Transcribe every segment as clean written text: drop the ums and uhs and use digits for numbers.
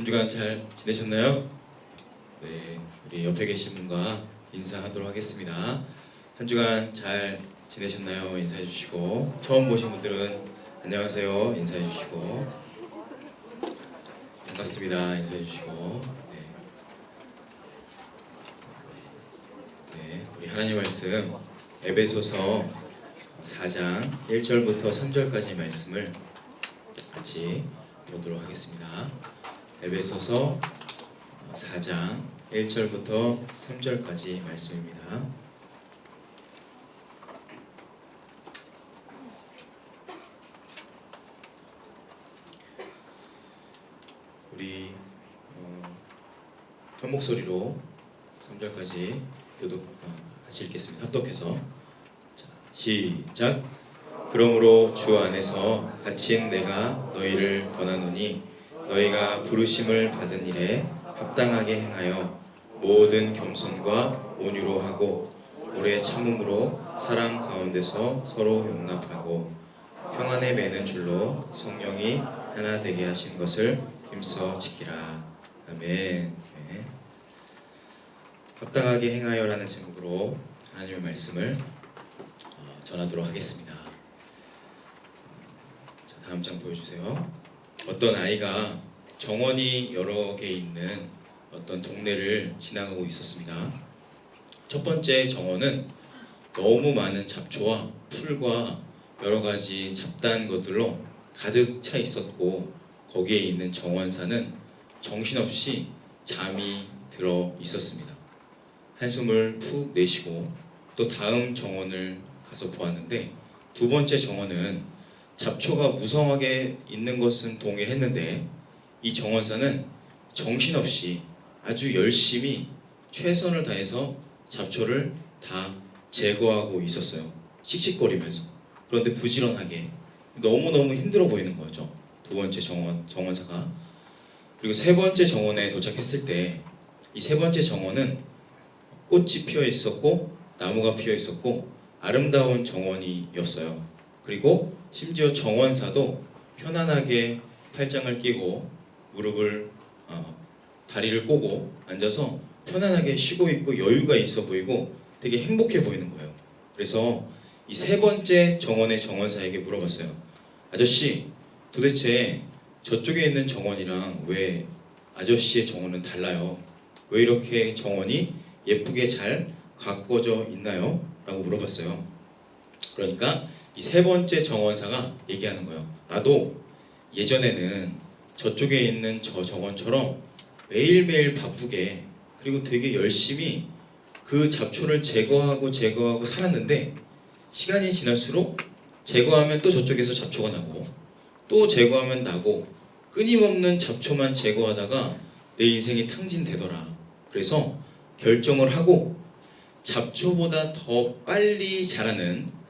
한 주간 잘 지내셨나요? 네, 우리 옆에 계신 분과 인사하도록 하겠습니다. 한 주간 잘 지내셨나요? 인사해 주시고, 처음 보신 분들은 안녕하세요 인사해 주시고, 반갑습니다 인사해 주시고. 우리 하나님 말씀 에베소서 4장 1절부터 3절까지 말씀을 같이 보도록 하겠습니다. 에베소서 4장 1절부터 3절까지 말씀입니다. 우리 한 목소리로 3절까지 같이 읽겠습니다. 합독해서. 자, 시작. 그러므로 주 안에서 갇힌 내가 너희를 권하노니 너희가 부르심을 받은 일에 합당하게 행하여 모든 겸손과 온유로 하고 오래 참음으로 사랑 가운데서 서로 용납하고 평안에 매는 줄로 성령이 하나 되게 하신 것을 힘써 지키라. 아멘. 네. 합당하게 행하여라는 제목으로 하나님의 말씀을 전하도록 하겠습니다. 자, 다음 장 보여주세요. 어떤 아이가 정원이 여러 개 있는 어떤 동네를 지나가고 있었습니다. 첫 번째 정원은 너무 많은 잡초와 풀과 여러 가지 잡다한 것들로 가득 차 있었고, 거기에 있는 정원사는 정신없이 잠이 들어 있었습니다. 한숨을 푹 내쉬고 또 다음 정원을 가서 보았는데, 두 번째 정원은 잡초가 무성하게 있는 것은 동일했는데 이 정원사는 정신없이 아주 열심히 최선을 다해서 잡초를 다 제거하고 있었어요. 씩씩거리면서. 그런데 부지런하게. 너무너무 힘들어 보이는 거죠, 두 번째 정원사가. 그리고 세 번째 정원에 도착했을 때 이 세 번째 정원은 꽃이 피어 있었고 나무가 피어 있었고 아름다운 정원이었어요. 그리고 심지어 정원사도 편안하게 팔짱을 끼고 무릎을 다리를 꼬고 앉아서 편안하게 쉬고 있고 여유가 있어 보이고 되게 행복해 보이는 거예요. 그래서 이 세 번째 정원의 정원사에게 물어봤어요. 아저씨, 도대체 저쪽에 있는 정원이랑 왜 아저씨의 정원은 달라요? 왜 이렇게 정원이 예쁘게 잘 가꿔져 있나요? 라고 물어봤어요. 그러니까 이 세 번째 정원사가 얘기하는 거예요. 나도 예전에는 저쪽에 있는 저 정원처럼 매일매일 바쁘게 그리고 되게 열심히 그 잡초를 제거하고 살았는데, 시간이 지날수록 제거하면 또 저쪽에서 잡초가 나고 또 제거하면 나고 끊임없는 잡초만 제거하다가 내 인생이 탕진되더라. 그래서 결정을 하고 잡초보다 더 빨리 자라는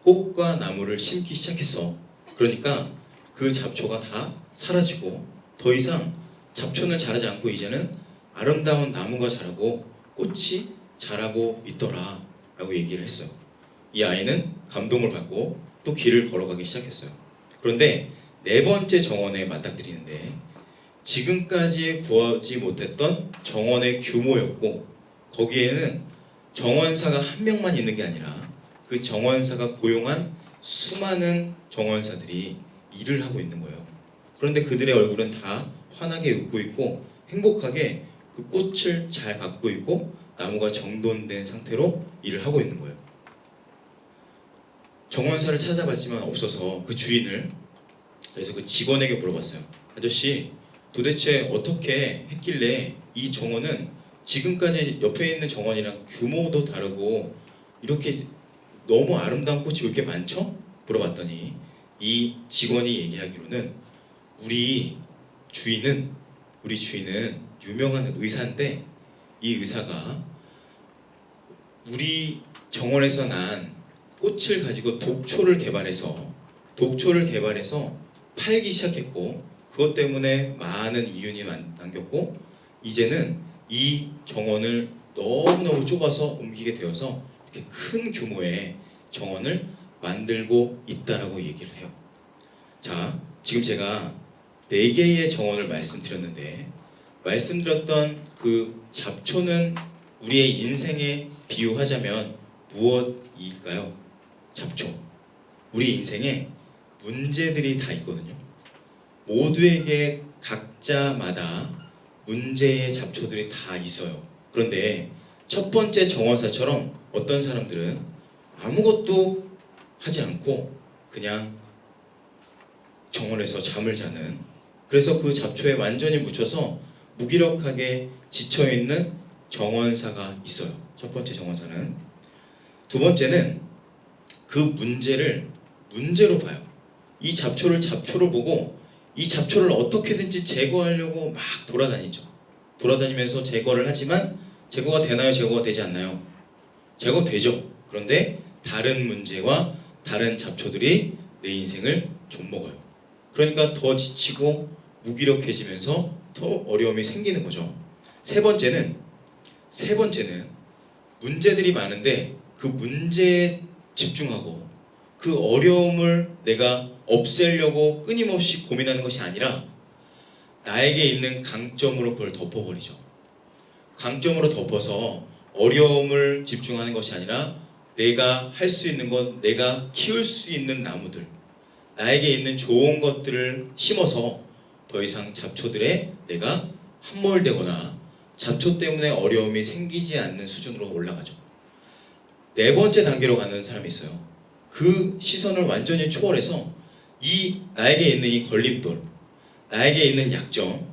꽃과 나무를 심기 시작했어. 그러니까 그 잡초가 다 사라지고 더 이상 잡초는 자라지 않고 이제는 아름다운 나무가 자라고 꽃이 자라고 있더라 라고 얘기를 했어요. 이 아이는 감동을 받고 또 길을 걸어가기 시작했어요. 그런데 네 번째 정원에 맞닥뜨리는데, 지금까지 구하지 못했던 정원의 규모였고, 거기에는 정원사가 한 명만 있는 게 아니라 그 정원사가 고용한 수많은 정원사들이 일을 하고 있는 거예요. 그런데 그들의 얼굴은 다 환하게 웃고 있고 행복하게 그 꽃을 잘 갖고 있고 나무가 정돈된 상태로 일을 하고 있는 거예요. 정원사를 찾아봤지만 없어서 그 주인을, 그래서 그 직원에게 물어봤어요. 아저씨, 도대체 어떻게 했길래 이 정원은 지금까지 옆에 있는 정원이랑 규모도 다르고 이렇게 너무 아름다운 꽃이 왜 이렇게 많죠? 물어봤더니 이 직원이 얘기하기로는 우리 주인은 유명한 의사인데, 이 의사가 우리 정원에서 난 꽃을 가지고 독초를 개발해서 팔기 시작했고, 그것 때문에 많은 이윤이 남겼고, 이제는 이 정원을 너무너무 좁아서 옮기게 되어서 이렇게 큰 규모의 정원을 만들고 있다라고 얘기를 해요. 자, 지금 제가 4개의 정원을 말씀드렸는데 말씀드렸던 그 잡초는 우리의 인생에 비유하자면 무엇일까요? 잡초. 우리 인생에 문제들이 다 있거든요. 모두에게 각자마다 문제의 잡초들이 다 있어요. 그런데 첫 번째 정원사처럼 어떤 사람들은 아무것도 하지 않고 그냥 정원에서 잠을 자는, 그래서 그 잡초에 완전히 묻혀서 무기력하게 지쳐있는 정원사가 있어요. 첫 번째 정원사는. 두 번째는 그 문제를 문제로 봐요. 이 잡초를 잡초로 보고 이 잡초를 어떻게든지 제거하려고 막 돌아다니죠. 돌아다니면서 제거를 하지만 제거가 되나요? 제거가 되지 않나요? 제거되죠. 그런데 다른 문제와 다른 잡초들이 내 인생을 좀먹어요. 그러니까 더 지치고 무기력해지면서 더 어려움이 생기는 거죠. 세 번째는 문제들이 많은데 그 문제에 집중하고 그 어려움을 내가 없애려고 끊임없이 고민하는 것이 아니라 나에게 있는 강점으로 그걸 덮어버리죠. 강점으로 덮어서 어려움을 집중하는 것이 아니라 내가 할 수 있는 것, 내가 키울 수 있는 나무들, 나에게 있는 좋은 것들을 심어서 더 이상 잡초들에 내가 함몰되거나 잡초 때문에 어려움이 생기지 않는 수준으로 올라가죠. 네 번째 단계로 가는 사람이 있어요. 그 시선을 완전히 초월해서 이 나에게 있는 이 걸림돌, 나에게 있는 약점,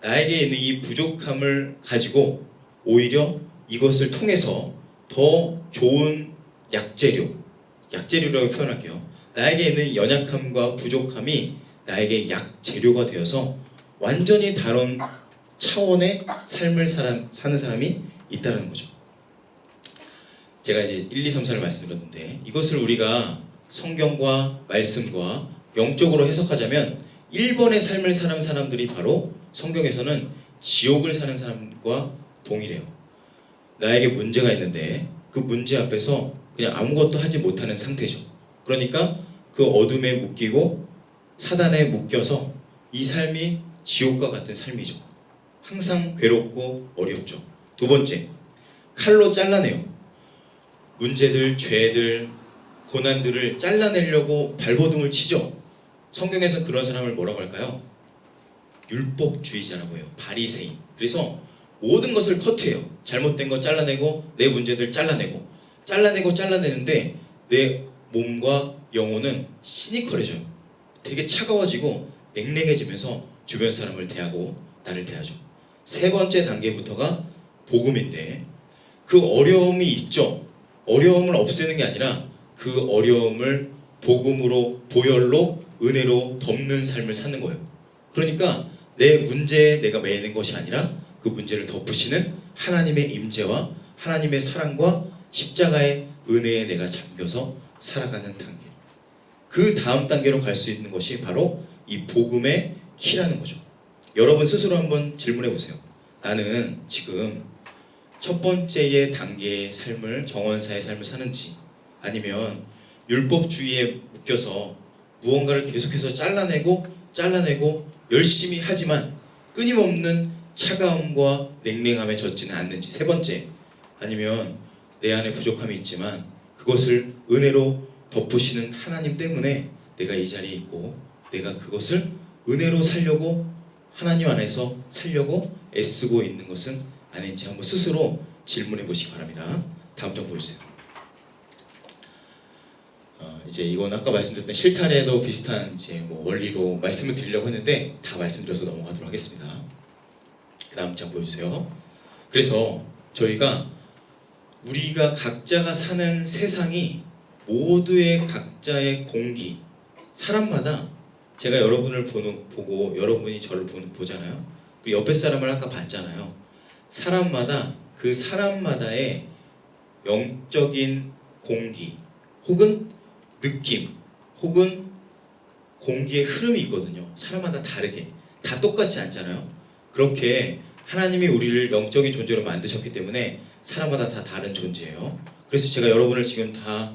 나에게 있는 이 부족함을 가지고 오히려 이것을 통해서 더 좋은 약재료라고 표현할게요. 나에게 있는 연약함과 부족함이 나에게 약재료가 되어서 완전히 다른 차원의 삶을 사는 사람이 있다는 거죠. 제가 이제 1, 2, 3, 4를 말씀드렸는데 이것을 우리가 성경과 말씀과 영적으로 해석하자면 1번의 삶을 사는 사람들이 바로 성경에서는 지옥을 사는 사람과 동일해요. 나에게 문제가 있는데 그 문제 앞에서 그냥 아무것도 하지 못하는 상태죠. 그러니까 그 어둠에 묶이고 사단에 묶여서 이 삶이 지옥과 같은 삶이죠. 항상 괴롭고 어렵죠. 두 번째, 칼로 잘라내요. 문제들, 죄들, 고난들을 잘라내려고 발버둥을 치죠. 성경에서 그런 사람을 뭐라고 할까요? 율법주의자라고 해요. 바리새인. 그래서 모든 것을 커트해요. 잘못된 거 잘라내고 내 문제들 잘라내는데 내 몸과 영혼은 시니컬해져요. 되게 차가워지고 냉랭해지면서 주변 사람을 대하고 나를 대하죠. 세 번째 단계부터가 복음인데 그 어려움이 있죠. 어려움을 없애는 게 아니라 그 어려움을 복음으로, 보혈로, 은혜로 덮는 삶을 사는 거예요. 그러니까 내 문제에 내가 매이는 것이 아니라 그 문제를 덮으시는 하나님의 임재와 하나님의 사랑과 십자가의 은혜에 내가 잠겨서 살아가는 단계. 그 다음 단계로 갈 수 있는 것이 바로 이 복음의 키라는 거죠. 여러분 스스로 한번 질문해 보세요. 나는 지금 첫 번째의 단계의 삶을, 정원사의 삶을 사는지, 아니면 율법주의에 묶여서 무언가를 계속해서 잘라내고 열심히 하지만 끊임없는 차가움과 냉랭함에 젖지는 않는지. 세 번째, 아니면 내 안에 부족함이 있지만 그것을 은혜로 덮으시는 하나님 때문에 내가 이 자리에 있고 내가 그것을 은혜로 살려고, 하나님 안에서 살려고 애쓰고 있는 것은 아닌지 한번 스스로 질문해 보시기 바랍니다. 다음 장 보여주세요. 이제 이건 아까 말씀드렸던 실타래도 비슷한 이제 뭐 원리로 말씀을 드리려고 했는데 다 말씀드려서 넘어가도록 하겠습니다. 그 다음 장 보여주세요. 그래서 우리가 각자가 사는 세상이 모두의 각자의 공기, 사람마다 제가 여러분을 보고 여러분이 저를 보잖아요. 그 옆에 사람을 아까 봤잖아요. 사람마다 그 사람마다의 영적인 공기 혹은 느낌 혹은 공기의 흐름이 있거든요. 사람마다 다르게, 다 똑같지 않잖아요. 그렇게 하나님이 우리를 영적인 존재로 만드셨기 때문에 사람마다 다 다른 존재예요. 그래서 제가 여러분을 지금 다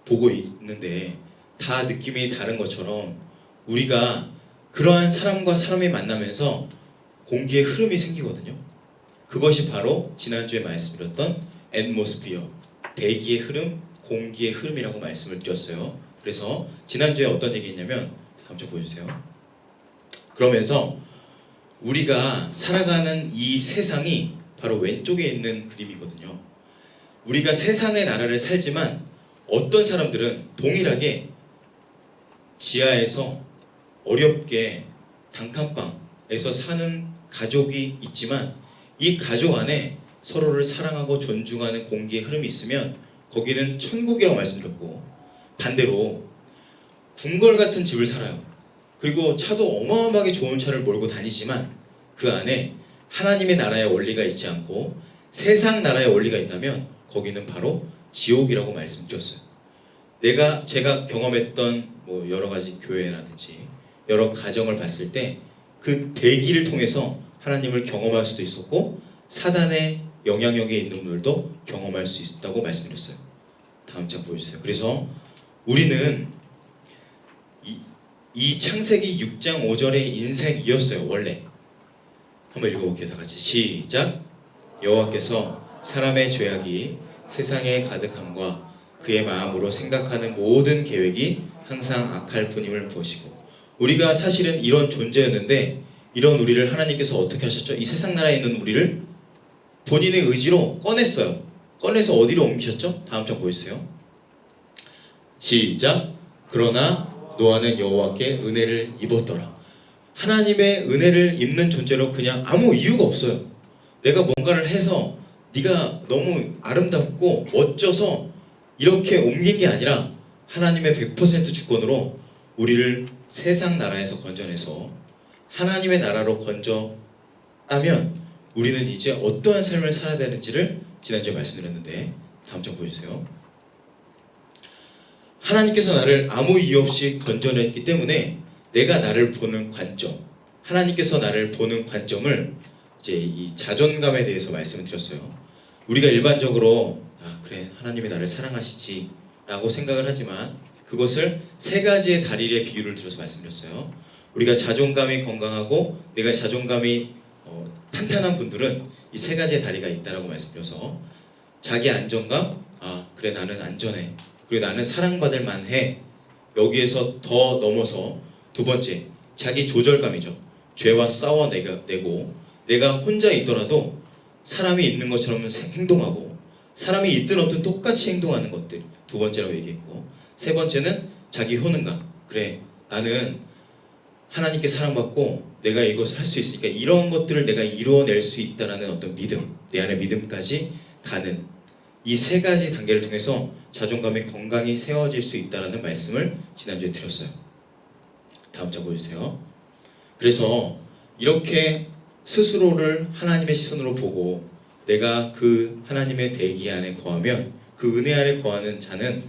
보고 있는데 다 느낌이 다른 것처럼 우리가 그러한 사람과 사람이 만나면서 공기의 흐름이 생기거든요. 그것이 바로 지난주에 말씀드렸던 앰모스피어, 대기의 흐름, 공기의 흐름이라고 말씀을 드렸어요. 그래서 지난주에 어떤 얘기했냐면, 다음 장 보여주세요. 그러면서 우리가 살아가는 이 세상이 바로 왼쪽에 있는 그림이거든요. 우리가 세상의 나라를 살지만 어떤 사람들은 동일하게 지하에서 어렵게 단칸방에서 사는 가족이 있지만 이 가족 안에 서로를 사랑하고 존중하는 공기의 흐름이 있으면 거기는 천국이라고 말씀드렸고, 반대로 궁궐 같은 집을 살아요. 그리고 차도 어마어마하게 좋은 차를 몰고 다니지만 그 안에 하나님의 나라의 원리가 있지 않고 세상 나라의 원리가 있다면 거기는 바로 지옥이라고 말씀드렸어요. 제가 경험했던 여러 가지 교회라든지 여러 가정을 봤을 때 그 대기를 통해서 하나님을 경험할 수도 있었고 사단의 영향력에 있는 분들도 경험할 수 있다고 말씀드렸어요. 다음 장 보여주세요. 그래서 우리는 이 창세기 6장 5절의 인생이었어요. 원래 한번 읽어볼게요. 다 같이 시작. 여호와께서 사람의 죄악이 세상에 가득함과 그의 마음으로 생각하는 모든 계획이 항상 악할 뿐임을 보시고, 우리가 사실은 이런 존재였는데 이런 우리를 하나님께서 어떻게 하셨죠? 이 세상 나라에 있는 우리를 본인의 의지로 꺼냈어요. 꺼내서 어디로 옮기셨죠? 다음 장 보여주세요. 시작. 그러나 노아는 여호와께 은혜를 입었더라. 하나님의 은혜를 입는 존재로 그냥 아무 이유가 없어요. 내가 뭔가를 해서 네가 너무 아름답고 멋져서 이렇게 옮긴 게 아니라 하나님의 100% 주권으로 우리를 세상 나라에서 건져내서 하나님의 나라로 건져따면 우리는 이제 어떠한 삶을 살아야 되는지를 지난주에 말씀드렸는데, 다음 장 보여주세요. 하나님께서 나를 아무 이유 없이 건져냈기 때문에 내가 나를 보는 관점, 하나님께서 나를 보는 관점을 이제 이 자존감에 대해서 말씀을 드렸어요. 우리가 일반적으로 그래 하나님이 나를 사랑하시지 라고 생각을 하지만 그것을 세 가지의 다리의 비유를 들어서 말씀드렸어요. 우리가 자존감이 건강하고 내가 자존감이 탄탄한 분들은 이 세 가지의 다리가 있다라고 말씀드려서 자기 안정감, 그래 나는 안전해, 그리고 나는 사랑받을 만해, 여기에서 더 넘어서 두 번째 자기 조절감이죠. 죄와 싸워내고 내가 혼자 있더라도 사람이 있는 것처럼 행동하고 사람이 있든 없든 똑같이 행동하는 것들 두 번째라고 얘기했고, 세 번째는 자기 효능감. 그래 나는 하나님께 사랑받고 내가 이것을 할 수 있으니까 이런 것들을 내가 이루어낼 수 있다는 어떤 믿음, 내 안에 믿음까지 가는 이 세 가지 단계를 통해서 자존감이 건강히 세워질 수 있다는 말씀을 지난주에 드렸어요. 다음 장 보여주세요. 그래서 이렇게 스스로를 하나님의 시선으로 보고 내가 그 하나님의 대기 안에 거하면, 그 은혜 안에 거하는 자는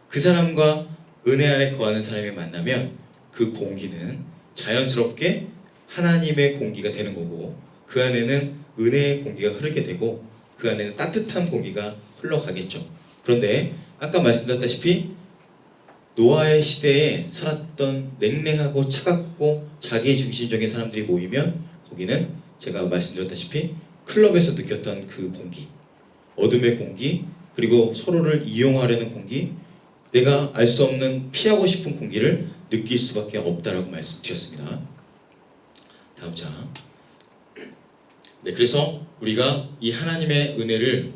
그 사람과 은혜 안에 거하는 사람이 만나면 그 공기는 자연스럽게 하나님의 공기가 되는 거고, 그 안에는 은혜의 공기가 흐르게 되고 그 안에는 따뜻한 공기가 흘러가겠죠. 그런데 아까 말씀드렸다시피 노아의 시대에 살았던 냉랭하고 차갑고 자기중심적인 사람들이 모이면 거기는 제가 말씀드렸다시피 클럽에서 느꼈던 그 공기, 어둠의 공기, 그리고 서로를 이용하려는 공기, 내가 알 수 없는 피하고 싶은 공기를 느낄 수밖에 없다라고 말씀드렸습니다. 다음 장. 네, 그래서 우리가 이 하나님의 은혜를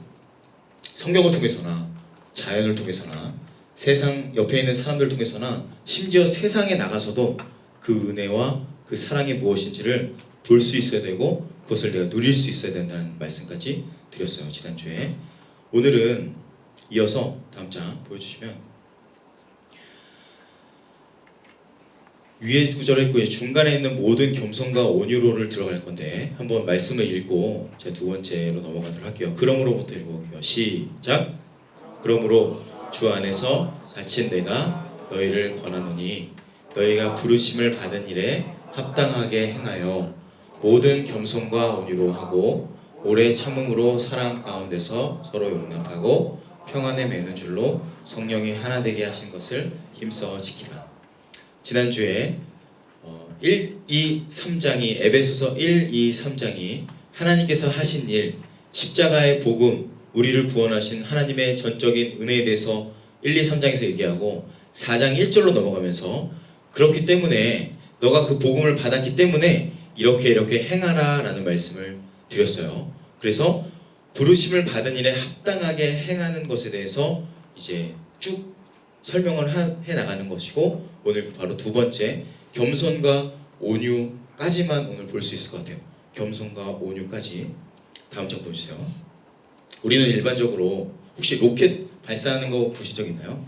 성경을 통해서나 자연을 통해서나 세상 옆에 있는 사람들을 통해서나 심지어 세상에 나가서도 그 은혜와 그 사랑이 무엇인지를 볼 수 있어야 되고 그것을 내가 누릴 수 있어야 된다는 말씀까지 드렸어요, 지난주에. 오늘은 이어서 다음 장 보여주시면, 위에 구절 했고 중간에 있는 모든 겸손과 온유로를 들어갈 건데 한번 말씀을 읽고 제가 두 번째로 넘어가도록 할게요. 그러므로부터 읽어볼게요. 시작. 그러므로 주 안에서 갇힌 내가 너희를 권하노니 너희가 부르심을 받은 일에 합당하게 행하여 모든 겸손과 온유로 하고 오래 참음으로 사랑 가운데서 서로 용납하고 평안에 매는 줄로 성령이 하나 되게 하신 것을 힘써 지키라. 지난주에 1, 2, 3장이 에베소서 1, 2, 3장이 하나님께서 하신 일, 십자가의 복음, 우리를 구원하신 하나님의 전적인 은혜에 대해서 1, 2, 3장에서 얘기하고 4장 1절로 넘어가면서 그렇기 때문에 너가 그 복음을 받았기 때문에 이렇게 행하라 라는 말씀을 드렸어요. 그래서 부르심을 받은 일에 합당하게 행하는 것에 대해서 이제 쭉 설명을 해 나가는 것이고, 오늘 바로 두 번째 겸손과 온유까지만 오늘 볼 수 있을 것 같아요. 겸손과 온유까지. 다음 장 보여주세요. 우리는 일반적으로 혹시 로켓 발사하는 거 보신 적 있나요?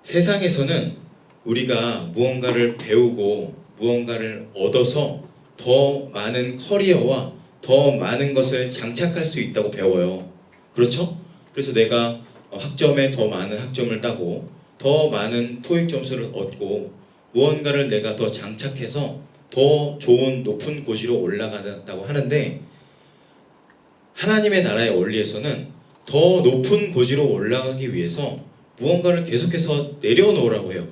세상에서는 우리가 무언가를 배우고 무언가를 얻어서 더 많은 커리어와 더 많은 것을 장착할 수 있다고 배워요. 그렇죠? 그래서 내가 학점에 더 많은 학점을 따고 더 많은 토익 점수를 얻고 무언가를 내가 더 장착해서 더 좋은 높은 고지로 올라간다고 하는데, 하나님의 나라의 원리에서는 더 높은 고지로 올라가기 위해서 무언가를 계속해서 내려놓으라고 해요.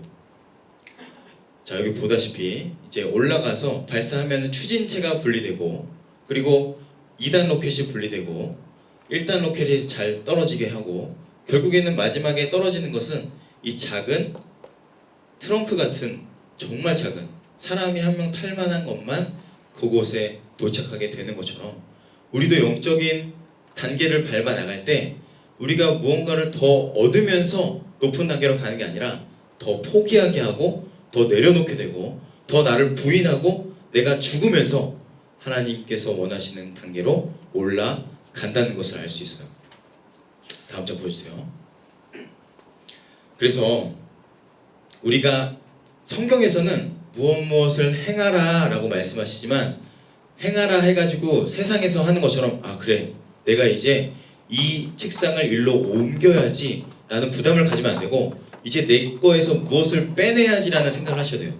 자, 여기 보다시피 이제 올라가서 발사하면 추진체가 분리되고, 그리고 2단 로켓이 분리되고 1단 로켓이 잘 떨어지게 하고, 결국에는 마지막에 떨어지는 것은 이 작은 트렁크 같은, 정말 작은 사람이 한 명 탈 만한 것만 그곳에 도착하게 되는 것처럼, 우리도 영적인 단계를 밟아 나갈 때 우리가 무언가를 더 얻으면서 높은 단계로 가는 게 아니라 더 포기하게 하고 더 내려놓게 되고 더 나를 부인하고 내가 죽으면서 하나님께서 원하시는 단계로 올라간다는 것을 알 수 있어요. 다음 장 보여주세요. 그래서 우리가 성경에서는 무엇을 행하라 라고 말씀하시지만, 행하라 해가지고 세상에서 하는 것처럼 그래 내가 이제 이 책상을 일로 옮겨야지 라는 부담을 가지면 안 되고, 이제 내 거에서 무엇을 빼내야지 라는 생각을 하셔야 돼요.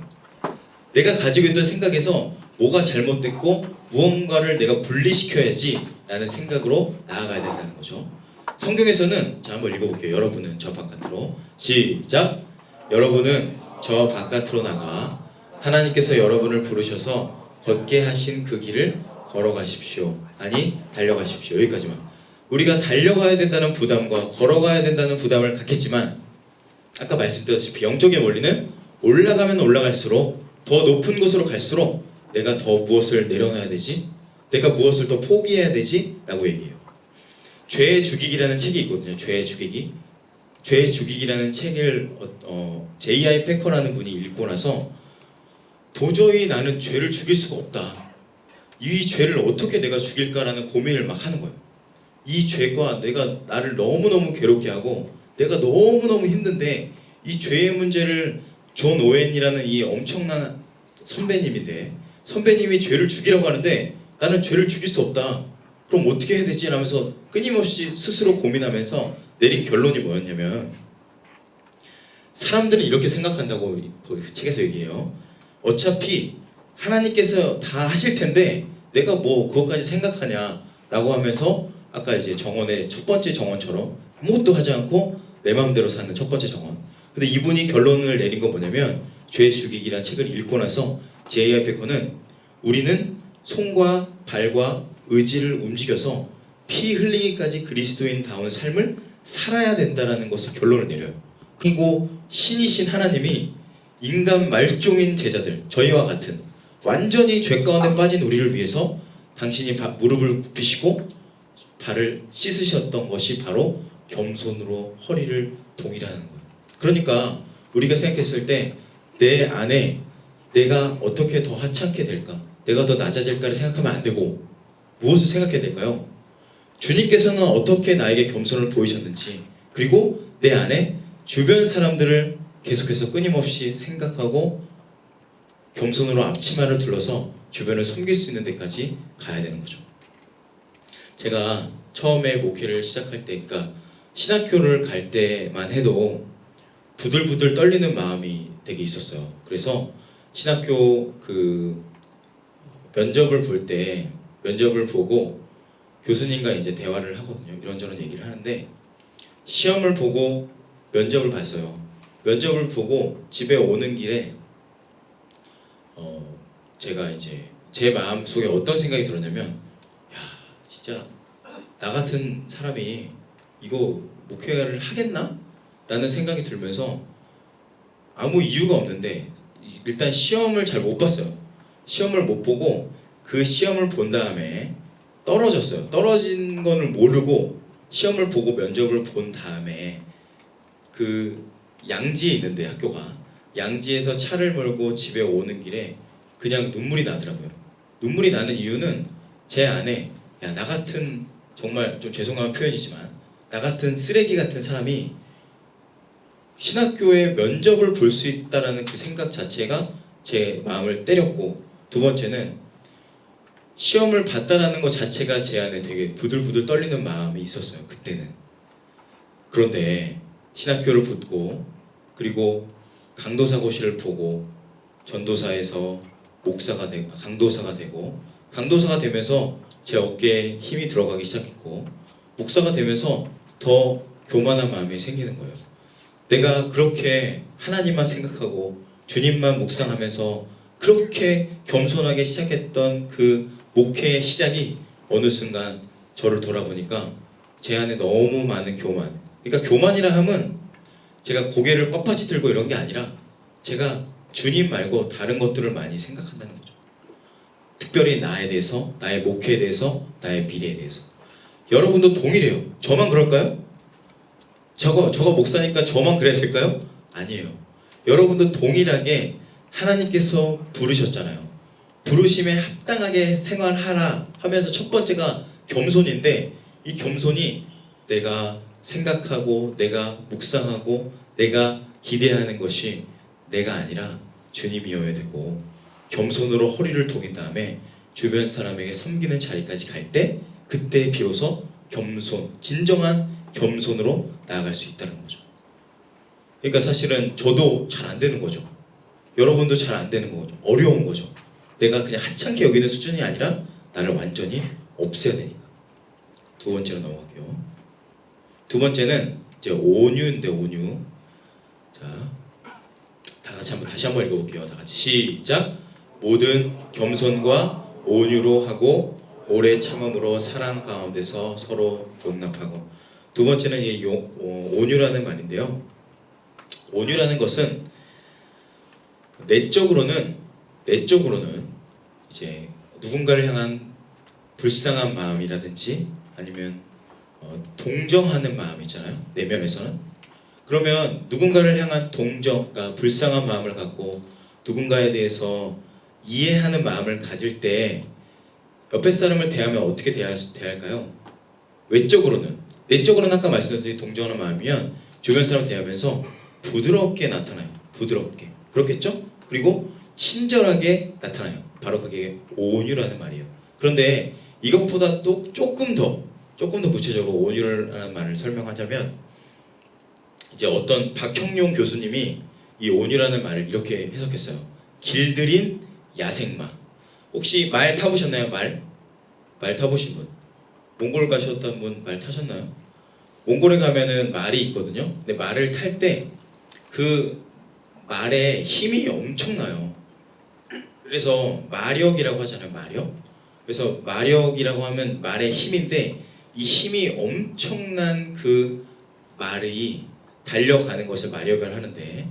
내가 가지고 있던 생각에서 뭐가 잘못됐고 무언가를 내가 분리시켜야지 라는 생각으로 나아가야 된다는 거죠. 성경에서는, 자 한번 읽어볼게요. 여러분은 저 바깥으로, 시작. 여러분은 저 바깥으로 나가 하나님께서 여러분을 부르셔서 걷게 하신 그 길을 걸어가십시오. 아니 달려가십시오. 여기까지만. 우리가 달려가야 된다는 부담과 걸어가야 된다는 부담을 갖겠지만, 아까 말씀드렸다시피 영적인 원리는 올라가면 올라갈수록 더 높은 곳으로 갈수록 내가 더 무엇을 내려놔야 되지? 내가 무엇을 더 포기해야 되지? 라고 얘기해요. 죄의 죽이기라는 책이 있거든요. 죄의 죽이기. 죄의 죽이기라는 책을 J.I. 패커라는 분이 읽고 나서 도저히 나는 죄를 죽일 수가 없다. 이 죄를 어떻게 내가 죽일까라는 고민을 막 하는 거예요. 이 죄가 내가 나를 너무너무 괴롭게 하고 내가 너무너무 힘든데, 이 죄의 문제를 존 오웬이라는 이 엄청난 선배님인데, 선배님이 죄를 죽이라고 하는데 나는 죄를 죽일 수 없다. 그럼 어떻게 해야 되지? 라면서 끊임없이 스스로 고민하면서 내린 결론이 뭐였냐면, 사람들은 이렇게 생각한다고 그 책에서 얘기해요. 어차피 하나님께서 다 하실 텐데 내가 뭐 그것까지 생각하냐 라고 하면서, 아까 이제 정원의 첫 번째 정원처럼 아무것도 하지 않고 내 마음대로 사는 첫 번째 정원. 근데 이분이 결론을 내린 건 뭐냐면, 죄의 죽이기라는 책을 읽고 나서 J.I. 패커는 우리는 손과 발과 의지를 움직여서 피 흘리기까지 그리스도인다운 삶을 살아야 된다는 것을 결론을 내려요. 그리고 신이신 하나님이 인간 말종인 제자들, 저희와 같은 완전히 죄 가운데 빠진 우리를 위해서 당신이 무릎을 굽히시고 발을 씻으셨던 것이 바로 겸손으로 허리를 동일하는 거예요. 그러니까 우리가 생각했을 때 내 안에 내가 어떻게 더 하찮게 될까, 내가 더 낮아질까를 생각하면 안 되고 무엇을 생각해야 될까요? 주님께서는 어떻게 나에게 겸손을 보이셨는지, 그리고 내 안에 주변 사람들을 계속해서 끊임없이 생각하고 겸손으로 앞치마를 둘러서 주변을 섬길 수 있는 데까지 가야 되는 거죠. 제가 처음에 목회를 시작할 때, 그러니까 신학교를 갈 때만 해도 부들부들 떨리는 마음이 되게 있었어요. 그래서 신학교 그 면접을 볼 때, 면접을 보고 교수님과 이제 대화를 하거든요. 이런저런 얘기를 하는데, 시험을 보고 면접을 봤어요. 면접을 보고 집에 오는 길에 제가 이제 제 마음 속에 어떤 생각이 들었냐면, 야, 진짜 나 같은 사람이 이거 목회를 하겠나? 라는 생각이 들면서 아무 이유가 없는데 일단 시험을 잘 못 봤어요. 시험을 못 보고 그 시험을 본 다음에 떨어졌어요. 떨어진 거를 모르고 시험을 보고 면접을 본 다음에 그 양지에 있는데 학교가 양지에서 차를 몰고 집에 오는 길에 그냥 눈물이 나더라고요. 눈물이 나는 이유는 제 안에 야, 나 같은 정말 좀 죄송한 표현이지만 나 같은 쓰레기 같은 사람이 신학교에 면접을 볼 수 있다라는 그 생각 자체가 제 마음을 때렸고, 두 번째는 시험을 봤다라는 것 자체가 제 안에 되게 부들부들 떨리는 마음이 있었어요. 그때는. 그런데 신학교를 붙고 그리고 강도사고시를 보고 전도사에서 목사가 되고 강도사가 되면서 제 어깨에 힘이 들어가기 시작했고, 목사가 되면서 더 교만한 마음이 생기는 거예요. 내가 그렇게 하나님만 생각하고 주님만 묵상하면서 그렇게 겸손하게 시작했던 그 목회의 시작이 어느 순간 저를 돌아보니까 제 안에 너무 많은 교만. 그러니까 교만이라 함은 제가 고개를 뻣뻣이 들고 이런 게 아니라 제가 주님 말고 다른 것들을 많이 생각한다는 거죠. 특별히 나에 대해서, 나의 목회에 대해서, 나의 미래에 대해서. 여러분도 동일해요. 저만 그럴까요? 저거 목사니까 저만 그래야 될까요? 아니에요. 여러분도 동일하게 하나님께서 부르셨잖아요. 부르심에 합당하게 생활하라 하면서 첫 번째가 겸손인데, 이 겸손이 내가 생각하고 내가 묵상하고 내가 기대하는 것이 내가 아니라 주님이어야 되고, 겸손으로 허리를 동인 다음에 주변 사람에게 섬기는 자리까지 갈 때 그때 비로소 겸손, 진정한 겸손으로 나아갈 수 있다는 거죠. 그러니까 사실은 저도 잘 안 되는 거죠. 여러분도 잘 안 되는 거죠. 어려운 거죠. 내가 그냥 하찮게 여기는 수준이 아니라 나를 완전히 없애야 되니까. 두 번째로 넘어갈게요. 두 번째는 이제 온유인데, 온유. 자, 다시 한번 읽어볼게요. 다 같이 시작. 모든 겸손과 온유로 하고 오래 참음으로 사랑 가운데서 서로 용납하고. 두 번째는 이 온유라는 말인데요. 온유라는 것은 내적으로는 이제 누군가를 향한 불쌍한 마음이라든지 아니면 동정하는 마음 있잖아요. 내면에서는. 그러면 누군가를 향한 동정, 그러니까 불쌍한 마음을 갖고 누군가에 대해서 이해하는 마음을 가질 때 옆에 사람을 대하면 어떻게 대할까요? 내적으로는 아까 말씀드린 동정하는 마음이면 주변 사람 대하면서 부드럽게 나타나요. 부드럽게. 그렇겠죠? 그리고 친절하게 나타나요. 바로 그게 온유라는 말이에요. 그런데 이것보다 또 조금 더 구체적으로 온유라는 말을 설명하자면, 이제 어떤 박형룡 교수님이 이 온유라는 말을 이렇게 해석했어요. 길들인 야생마. 혹시 말 타보셨나요? 말 타보신 분? 몽골 가셨던 분 말 타셨나요? 몽골에 가면은 말이 있거든요. 근데 말을 탈 때 그 말에 힘이 엄청나요. 그래서 마력이라고 하잖아요. 마력. 그래서 마력이라고 하면 말의 힘인데, 이 힘이 엄청난 그 말이 달려가는 것을 마력을 하는데,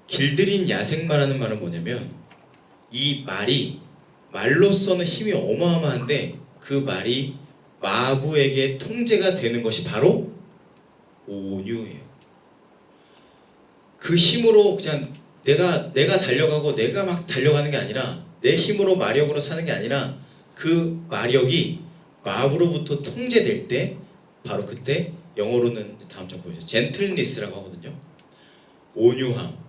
길들인 야생마라는 말은 뭐냐면 이 말로서는 힘이 어마어마한데 그 말이 마부에게 통제가 되는 것이 바로 온유예요. 그 힘으로 그냥 내가 달려가고 내가 막 달려가는 게 아니라, 내 힘으로 마력으로 사는 게 아니라 그 마력이 마부로부터 통제될 때 바로 그때, 영어로는 다음 장 보여주세요. 젠틀니스라고 하거든요. 온유함.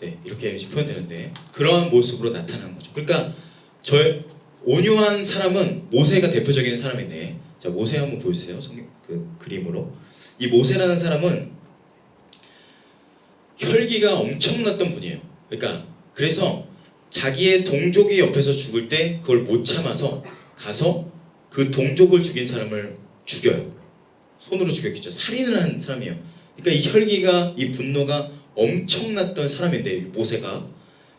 네, 이렇게 표현되는데 그러한 모습으로 나타나는 거죠. 그러니까 온유한 사람은 모세가 대표적인 사람인데, 자, 모세 한번 보여주세요. 그 그림으로. 이 모세라는 사람은 혈기가 엄청났던 분이에요. 그러니까 그래서 자기의 동족이 옆에서 죽을 때 그걸 못 참아서 가서 그 동족을 죽인 사람을 죽여요. 손으로 죽였겠죠. 살인을 한 사람이에요. 그러니까 이 혈기가, 이 분노가 엄청났던 사람인데, 이 모세가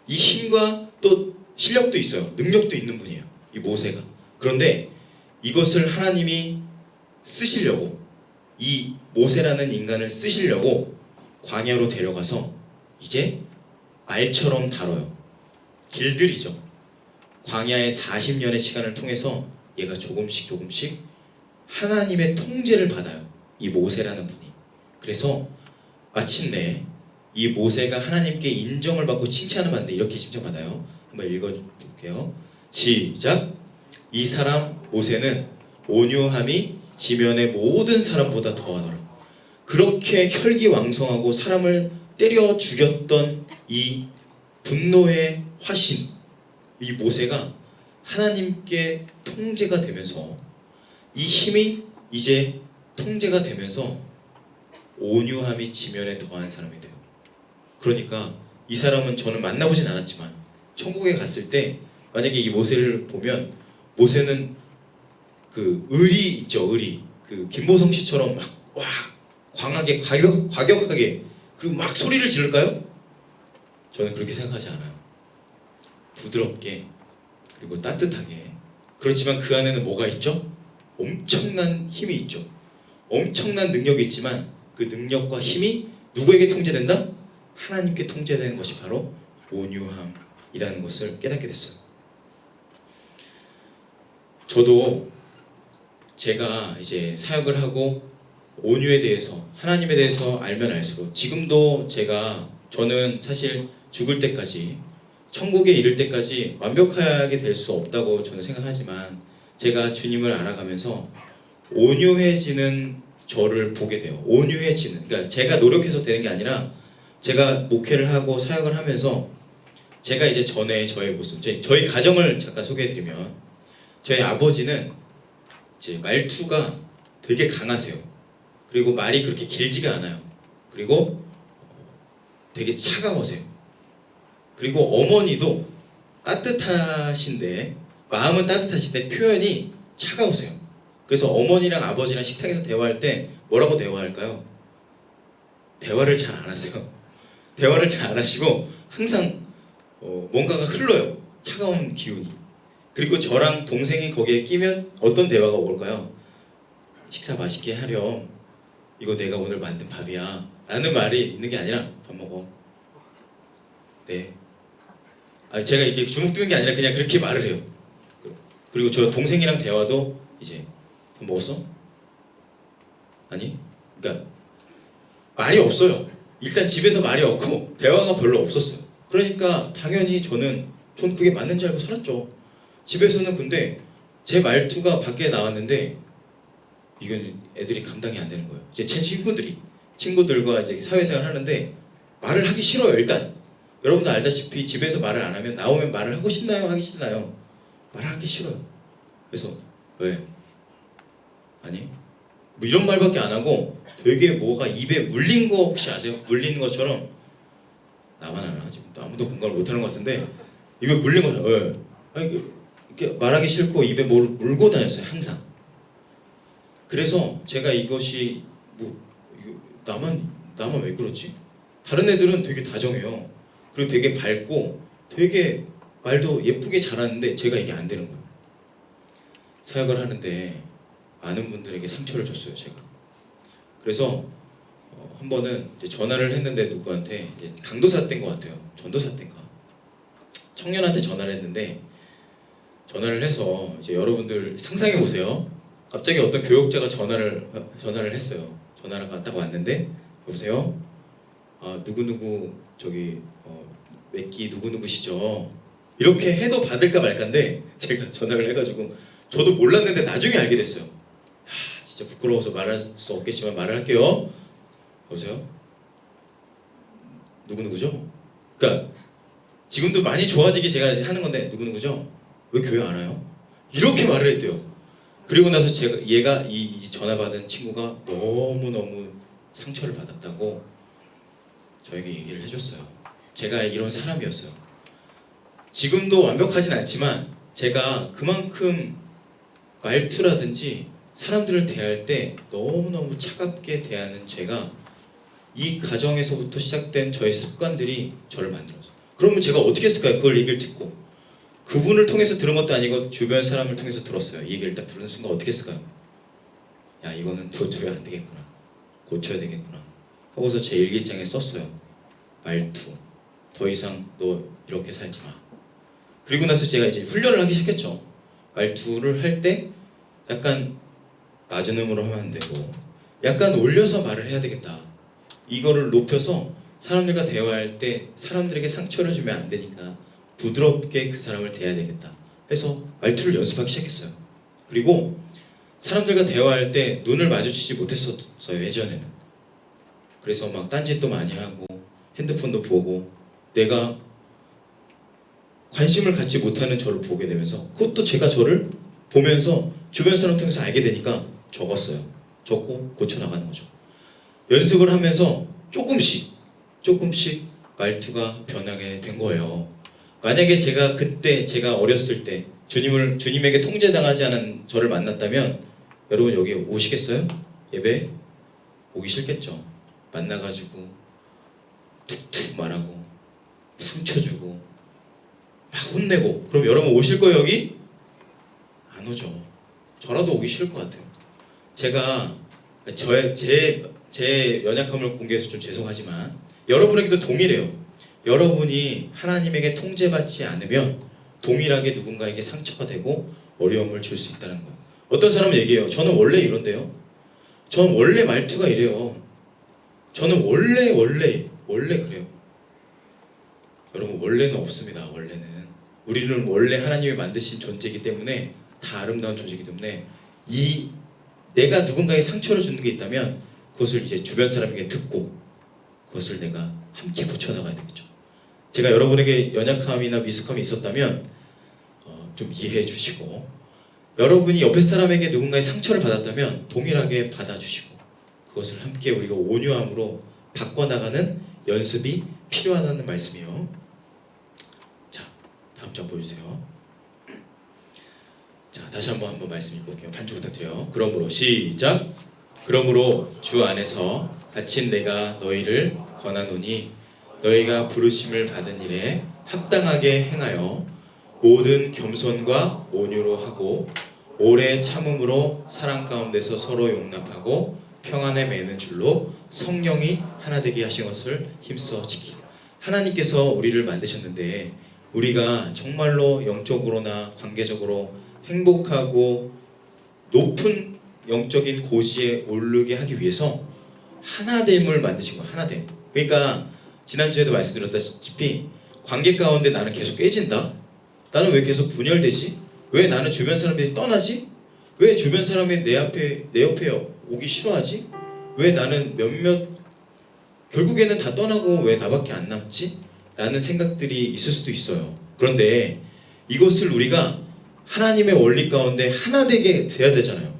이 힘과 또 실력도 있어요. 능력도 있는 분이에요, 이 모세가. 그런데 이것을 하나님이 쓰시려고, 이 모세라는 인간을 쓰시려고 광야로 데려가서 이제 말처럼 다뤄요. 길들이죠. 광야의 40년의 시간을 통해서 얘가 조금씩 조금씩 하나님의 통제를 받아요, 이 모세라는 분이. 그래서 마침내 이 모세가 하나님께 인정을 받고 칭찬을 받는데 이렇게 칭찬받아요. 한번 읽어볼게요. 시작. 이 사람 모세는 온유함이 지면의 모든 사람보다 더하더라. 그렇게 혈기왕성하고 사람을 때려 죽였던 이 분노의 화신, 이 모세가 하나님께 통제가 되면서, 이 힘이 이제 통제가 되면서 온유함이 지면에 더한 사람이 돼요. 그러니까 이 사람은 저는 만나보진 않았지만 천국에 갔을 때 만약에 이 모세를 보면, 모세는 그 의리 있죠, 의리. 그 김보성 씨처럼 막 와 광하게 과격하게 그리고 막 소리를 지를까요? 저는 그렇게 생각하지 않아요. 부드럽게 그리고 따뜻하게. 그렇지만 그 안에는 뭐가 있죠? 엄청난 힘이 있죠. 엄청난 능력이 있지만 그 능력과 힘이 누구에게 통제된다? 하나님께 통제되는 것이 바로 온유함이라는 것을 깨닫게 됐어요. 저도 제가 이제 사역을 하고 온유에 대해서, 하나님에 대해서 알면 알수록, 지금도 저는 사실 죽을 때까지, 천국에 이를 때까지 완벽하게 될 수 없다고 저는 생각하지만, 제가 주님을 알아가면서 온유해지는 저를 보게 돼요. 온유해지는, 그러니까 제가 노력해서 되는 게 아니라, 제가 목회를 하고 사역을 하면서 제가 이제 전에 저의 모습, 저희 가정을 잠깐 소개해드리면, 저희 아버지는 이제 말투가 되게 강하세요. 그리고 말이 그렇게 길지가 않아요. 그리고 되게 차가우세요. 그리고 어머니도 따뜻하신데, 마음은 따뜻하신데 표현이 차가우세요. 그래서 어머니랑 아버지랑 식탁에서 대화할 때 뭐라고 대화할까요? 대화를 잘 안 하세요. 대화를 잘 안 하시고 항상 뭔가가 흘러요, 차가운 기운이. 그리고 저랑 동생이 거기에 끼면 어떤 대화가 올까요? 식사 맛있게 하렴, 이거 내가 오늘 만든 밥이야 라는 말이 있는 게 아니라, 밥 먹어. 네. 제가 이렇게 주눅 드는 게 아니라 그냥 그렇게 말을 해요. 그리고 저 동생이랑 대화도 이제, 밥 먹었어? 아니? 그러니까 말이 없어요. 일단 집에서 말이 없고 대화가 별로 없었어요. 그러니까 당연히 전 그게 맞는 줄 알고 살았죠. 집에서는. 근데 제 말투가 밖에 나왔는데 이건 애들이 감당이 안 되는 거예요. 이제 제 친구들과 이제 사회생활 하는데 말을 하기 싫어요. 일단 여러분도 알다시피 집에서 말을 안 하면 나오면 말을 하고 싶나요? 하기 싫나요? 말을 하기 싫어요. 그래서 왜? 아니? 뭐 이런 말밖에 안 하고 되게 뭐가 입에 물린 거 혹시 아세요? 물리는 것처럼. 나만 알아? 지금 아무도 공감을 못하는 것 같은데 입에 물린 거죠. 왜? 아니, 이렇게 말하기 싫고 입에 뭘 물고 다녔어요, 항상. 그래서 제가 이것이 나만 왜 그렇지? 다른 애들은 되게 다정해요. 그리고 되게 밝고 되게 말도 예쁘게 잘하는데 제가 이게 안 되는 거예요. 사역을 하는데 많은 분들에게 상처를 줬어요, 제가. 그래서 한 번은 이제 전화를 했는데, 누구한테, 이제 강도사 때인 것 같아요. 전도사 때인가. 청년한테 전화를 했는데, 전화를 해서 이제 여러분들 상상해 보세요. 갑자기 어떤 교역자가 전화를 했어요. 전화가 딱 왔는데, 여보세요? 누구누구 저기 몇기 누구누구시죠? 이렇게 해도 받을까 말까인데 제가 전화를 해가지고, 저도 몰랐는데 나중에 알게 됐어요. 진짜 부끄러워서 말할 수 없겠지만 말을 할게요. 여보세요? 누구누구죠? 그러니까 지금도 많이 좋아지게 제가 하는 건데, 누구누구죠? 왜 교회 안 와요? 이렇게 말을 했대요. 그리고 나서 얘가 이 전화 받은 친구가 너무너무 상처를 받았다고 저에게 얘기를 해줬어요. 제가 이런 사람이었어요. 지금도 완벽하진 않지만 제가 그만큼 말투라든지 사람들을 대할 때 너무너무 차갑게 대하는 제가 이 가정에서부터 시작된 저의 습관들이 저를 만들었어요. 그러면 제가 어떻게 했을까요? 그걸 얘기를 듣고 그분을 통해서 들은 것도 아니고 주변 사람을 통해서 들었어요. 이 얘기를 딱 들은 순간 어떻게 했을까요? 야, 이거는 도저히 안 되겠구나. 고쳐야 되겠구나. 하고서 제 일기장에 썼어요. 말투. 더 이상 너 이렇게 살지 마. 그리고 나서 제가 이제 훈련을 하기 시작했죠. 말투를 할 때 약간 낮은 음으로 하면 안 되고 약간 올려서 말을 해야 되겠다. 이거를 높여서 사람들과 대화할 때 사람들에게 상처를 주면 안 되니까 부드럽게 그 사람을 대해야 되겠다 해서 말투를 연습하기 시작했어요. 그리고 사람들과 대화할 때 눈을 마주치지 못했었어요, 예전에는. 그래서 막 딴짓도 많이 하고 핸드폰도 보고 내가 관심을 갖지 못하는 저를 보게 되면서 그것도 제가 저를 보면서 주변 사람 통해서 알게 되니까 적었어요. 적고 고쳐나가는 거죠. 연습을 하면서 조금씩 말투가 변하게 된 거예요. 만약에 제가 그때 제가 어렸을 때 주님에게 통제당하지 않은 저를 만났다면 여러분 여기 오시겠어요? 예배? 오기 싫겠죠. 만나가지고 툭툭 말하고 상처 주고 막 혼내고 그럼 여러분 오실 거예요 여기? 안 오죠. 저라도 오기 싫을 것 같아요. 제가 제 연약함을 공개해서 좀 죄송하지만 여러분에게도 동일해요. 여러분이 하나님에게 통제받지 않으면 동일하게 누군가에게 상처가 되고 어려움을 줄 수 있다는 거예요. 어떤 사람은 얘기해요. 저는 원래 이런데요. 저는 원래 말투가 이래요. 저는 원래 그래요. 여러분 원래는 없습니다. 원래는 우리는 원래 하나님이 만드신 존재이기 때문에 다 아름다운 존재이기 때문에 내가 누군가에게 상처를 주는 게 있다면 그것을 이제 주변 사람에게 듣고 그것을 내가 함께 고쳐나가야 되겠죠. 제가 여러분에게 연약함이나 미숙함이 있었다면 좀 이해해 주시고 여러분이 옆에 사람에게 누군가의 상처를 받았다면 동일하게 받아주시고 그것을 함께 우리가 온유함으로 바꿔나가는 연습이 필요하다는 말씀이요. 자, 다음 장 보여주세요. 자, 다시 한번 말씀 읽어볼게요. 반주 부탁드려요. 그러므로 시작. 그러므로 주 안에서 아침 내가 너희를 권하노니 너희가 부르심을 받은 일에 합당하게 행하여 모든 겸손과 온유로 하고 오래 참음으로 사랑 가운데서 서로 용납하고 평안에 매는 줄로 성령이 하나 되게 하신 것을 힘써 지키라. 하나님께서 우리를 만드셨는데 우리가 정말로 영적으로나 관계적으로 행복하고 높은 영적인 고지에 오르게 하기 위해서 하나됨을 만드신 거야. 하나됨. 그러니까 지난주에도 말씀드렸다시피 관계 가운데 나는 계속 깨진다. 나는 왜 계속 분열되지? 왜 나는 주변 사람들이 떠나지? 왜 주변 사람이 내 옆에 오기 싫어하지? 왜 나는 결국에는 다 떠나고 왜 나밖에 안 남지? 라는 생각들이 있을 수도 있어요. 그런데 이것을 우리가 하나님의 원리 가운데 하나 되게 돼야 되잖아요.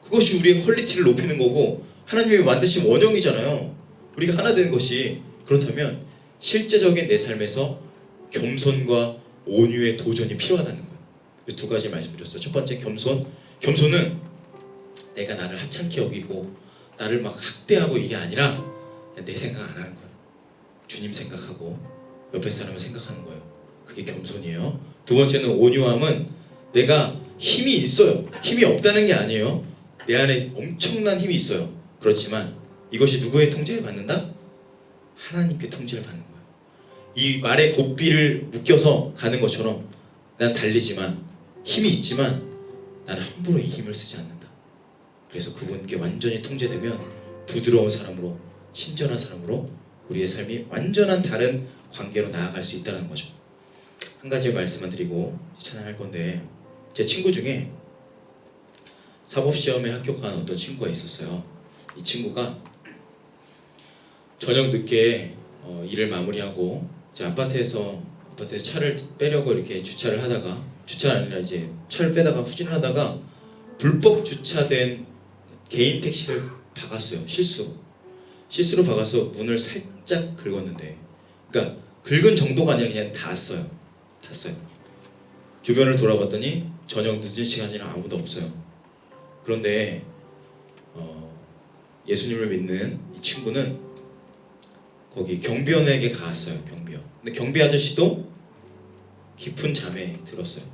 그것이 우리의 퀄리티를 높이는 거고 하나님이 만드신 원형이잖아요. 우리가 하나 되는 것이. 그렇다면 실제적인 내 삶에서 겸손과 온유의 도전이 필요하다는 거예요. 두 가지 말씀드렸어요. 첫 번째 겸손은 내가 나를 하찮게 여기고 나를 막 학대하고 이게 아니라 그냥 내 생각 안 하는 거예요. 주님 생각하고 옆에 사람을 생각하는 거예요. 그게 겸손이에요. 두 번째는 온유함은 내가 힘이 있어요. 힘이 없다는 게 아니에요. 내 안에 엄청난 힘이 있어요. 그렇지만 이것이 누구의 통제를 받는다? 하나님께 통제를 받는 거예요. 이 말에 고삐를 묶여서 가는 것처럼 난 달리지만 힘이 있지만 나는 함부로 이 힘을 쓰지 않는다. 그래서 그분께 완전히 통제되면 부드러운 사람으로 친절한 사람으로 우리의 삶이 완전한 다른 관계로 나아갈 수 있다는 거죠. 한 가지 말씀만 드리고 찬양할 건데 제 친구 중에 사법시험에 합격한 어떤 친구가 있었어요. 이 친구가 저녁 늦게 일을 마무리하고 제 아파트에서 차를 빼려고 이렇게 주차를 하다가 주차가 아니라 이제 차를 빼다가 후진을 하다가 불법 주차된 개인 택시를 박았어요. 실수로 박아서 문을 살짝 긁었는데 그러니까 긁은 정도가 아니라 그냥 닿았어요. 주변을 돌아봤더니 저녁 늦은 시간이라 아무도 없어요. 그런데 예수님을 믿는 이 친구는 거기 경비원에게 갔어요. 경비원. 근데 경비 아저씨도 깊은 잠에 들었어요.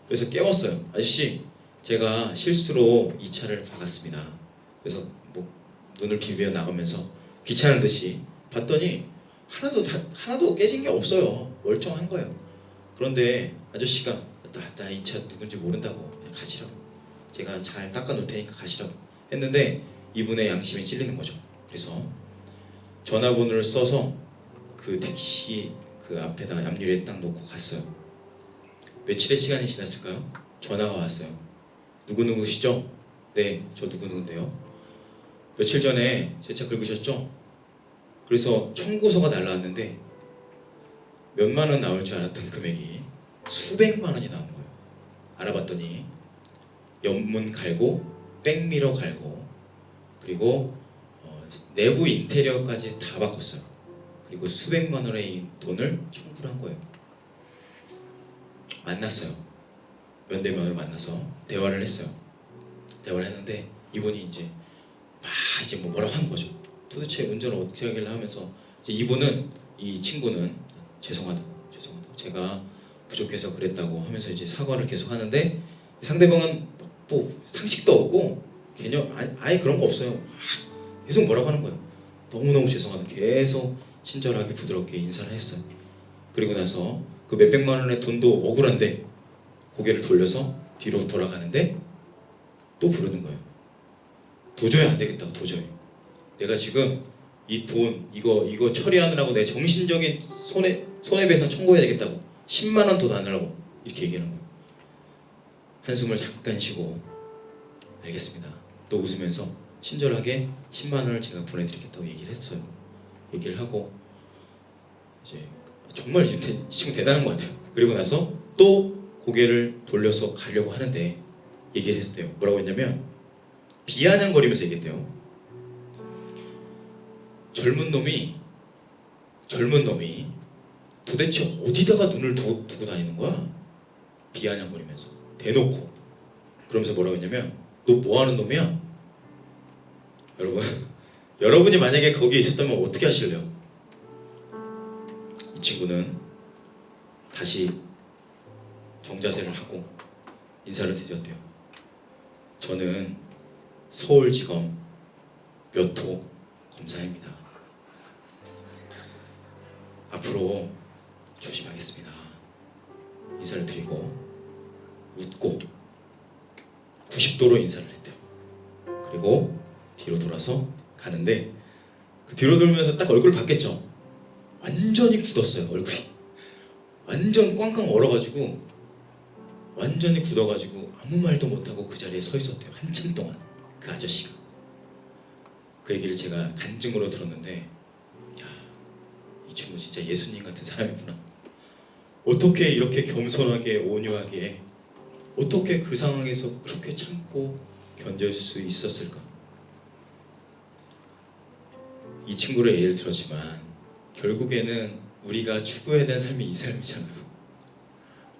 그래서 깨웠어요. 아저씨, 제가 실수로 이 차를 박았습니다. 그래서 뭐 눈을 비비어 나가면서 귀찮은 듯이 봤더니 하나도 깨진 게 없어요. 멀쩡한 거예요. 그런데 아저씨가 나 이 차 누군지 모른다고, 그냥 가시라고, 제가 잘 닦아 놓을 테니까 가시라고 했는데 이분의 양심에 찔리는 거죠. 그래서 전화번호를 써서 그 택시 그 앞에다가 앞유리에 딱 놓고 갔어요. 며칠의 시간이 지났을까요? 전화가 왔어요. 누구누구시죠? 네, 저 누구누구인데요. 며칠 전에 제 차 긁으셨죠? 그래서 청구서가 날라왔는데 몇만 원 나올 줄 알았던 금액이 수백만 원이 나온 거예요. 알아봤더니 옆문 갈고 백미러 갈고 그리고 내부 인테리어까지 다 바꿨어요. 그리고 수백만 원의 돈을 청구를 한 거예요. 만났어요. 면대면으로 만나서 대화를 했어요. 대화를 했는데 이분이 이제 뭐라고 하는 거죠. 도대체 운전을 어떻게 하길래 하면서 이제 이 친구는 죄송하다고 제가 부족해서 그랬다고 하면서 이제 사과를 계속 하는데 상대방은 뭐 상식도 없고 개념 아예 그런 거 없어요. 계속 뭐라고 하는 거예요. 너무너무 죄송하다. 계속 친절하게 부드럽게 인사를 했어요. 그리고 나서 그 몇백만 원의 돈도 억울한데 고개를 돌려서 뒤로 돌아가는데 또 부르는 거예요. 도저히 안 되겠다고. 도저히 내가 지금 이 돈 이거 처리하느라고 내 정신적인 손해배상 청구해야 되겠다고 10만 원 더 달라고 이렇게 얘기하는 거예요. 한숨을 잠깐 쉬고 알겠습니다. 또 웃으면서 친절하게 10만 원을 제가 보내드리겠다고 얘기를 했어요. 얘기를 하고 이제 정말 이 친구 대단한 것 같아요. 그리고 나서 또 고개를 돌려서 가려고 하는데 얘기를 했어요. 뭐라고 했냐면 비아냥거리면서 얘기했대요. 젊은 놈이 도대체 어디다가 눈을 두고 다니는 거야? 비아냥거리면서 대놓고. 그러면서 뭐라고 했냐면 너 뭐하는 놈이야? 여러분이 만약에 거기에 있었다면 어떻게 하실래요? 이 친구는 다시 정자세를 하고 인사를 드렸대요. 저는 서울지검 몇 호 검사입니다. 앞으로 조심하겠습니다. 인사를 드리고 웃고 90도로 인사를 했대요. 그리고 뒤로 돌아서 가는데 그 뒤로 돌면서 딱 얼굴을 봤겠죠. 완전히 굳었어요. 얼굴이 완전 꽝꽝 얼어가지고 완전히 굳어가지고 아무 말도 못하고 그 자리에 서 있었대요. 한참 동안 그 아저씨가. 그 얘기를 제가 간증으로 들었는데 이 친구 진짜 예수님 같은 사람이구나. 어떻게 이렇게 겸손하게 온유하게 어떻게 그 상황에서 그렇게 참고 견딜 수 있었을까? 이 친구를 예를 들었지만 결국에는 우리가 추구해야 되는 삶이 이 삶이잖아요.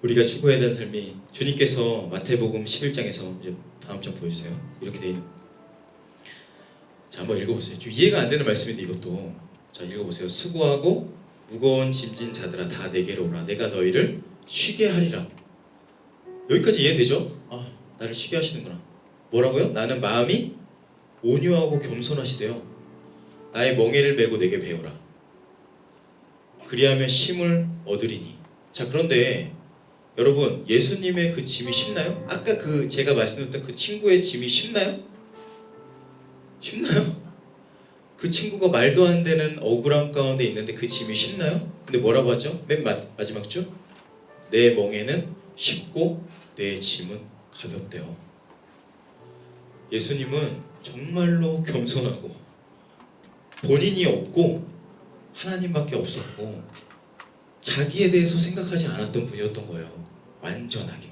우리가 추구해야 되는 삶이 주님께서 마태복음 11장에서 이제 다음 장 보여주세요. 이렇게 돼 있는. 자, 한번 읽어보세요. 좀 이해가 안 되는 말씀인데 이것도. 자, 읽어보세요. 수고하고 무거운 짐진 자들아 다 내게로 오라. 내가 너희를 쉬게 하리라. 여기까지 이해되죠? 나를 쉬게 하시는구나. 뭐라고요? 나는 마음이 온유하고 겸손하시대요. 나의 멍에를 메고 내게 배우라. 그리하면 쉼을 얻으리니. 자, 그런데 여러분 예수님의 그 짐이 쉽나요? 아까 그 제가 말씀드렸던 그 친구의 짐이 쉽나요? 쉽나요? 그 친구가 말도 안 되는 억울함 가운데 있는데 그 짐이 쉽나요? 근데 뭐라고 하죠? 맨 마지막 줄? 내 멍에는 쉽고 내 짐은 가볍대요. 예수님은 정말로 겸손하고 본인이 없고 하나님밖에 없었고 자기에 대해서 생각하지 않았던 분이었던 거예요. 완전하게.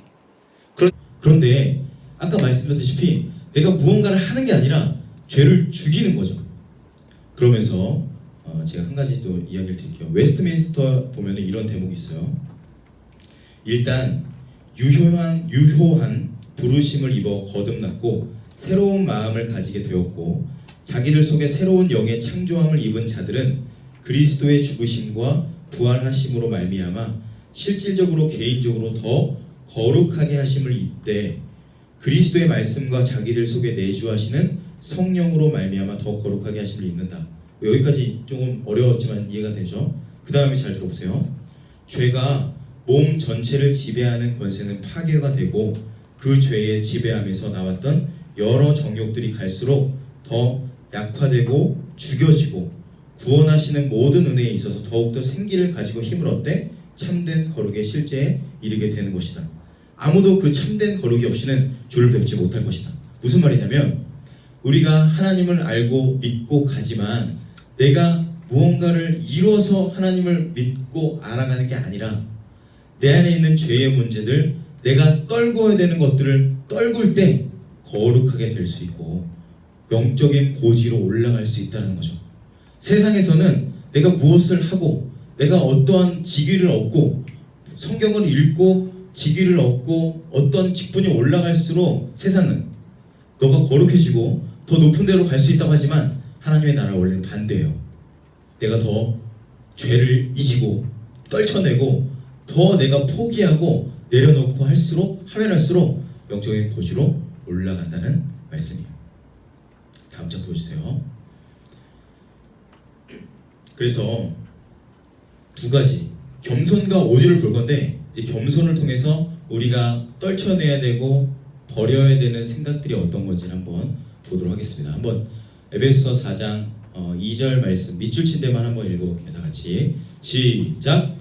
그런데 아까 말씀드렸다시피 내가 무언가를 하는 게 아니라 죄를 죽이는 거죠. 그러면서 제가 한 가지 또 이야기를 드릴게요. 웨스트민스터 보면은 이런 대목이 있어요. 일단 유효한 부르심을 입어 거듭났고 새로운 마음을 가지게 되었고 자기들 속에 새로운 영의 창조함을 입은 자들은 그리스도의 죽으심과 부활하심으로 말미암아 실질적으로 개인적으로 더 거룩하게 하심을 입되 그리스도의 말씀과 자기들 속에 내주하시는 성령으로 말미암아 더 거룩하게 하심을 입는다. 여기까지 조금 어려웠지만 이해가 되죠? 그 다음에 잘 들어보세요. 죄가 몸 전체를 지배하는 권세는 파괴가 되고 그 죄의 지배함에서 나왔던 여러 정욕들이 갈수록 더 약화되고 죽여지고 구원하시는 모든 은혜에 있어서 더욱더 생기를 가지고 힘을 얻되 참된 거룩의 실제에 이르게 되는 것이다. 아무도 그 참된 거룩이 없이는 주를 뵙지 못할 것이다. 무슨 말이냐면 우리가 하나님을 알고 믿고 가지만 내가 무언가를 이루어서 하나님을 믿고 알아가는 게 아니라 내 안에 있는 죄의 문제들, 내가 떨궈야 되는 것들을 떨굴 때 거룩하게 될 수 있고 영적인 고지로 올라갈 수 있다는 거죠. 세상에서는 내가 무엇을 하고 내가 어떠한 직위를 얻고 성경을 읽고 직위를 얻고 어떤 직분이 올라갈수록 세상은 너가 거룩해지고 더 높은 데로 갈 수 있다고 하지만 하나님의 나라 원래는 반대예요. 내가 더 죄를 이기고 떨쳐내고 더 내가 포기하고 내려놓고 하면 할수록 영적인 고지로 올라간다는 말씀이에요. 다음 장 보여주세요. 그래서 두 가지 겸손과 온유를 볼 건데 이제 겸손을 통해서 우리가 떨쳐내야 되고 버려야 되는 생각들이 어떤 건지를 한번 보도록 하겠습니다. 한번 에베소 4장 2절 말씀 밑줄 친 데만 한번 읽어볼게요. 다 같이 시작.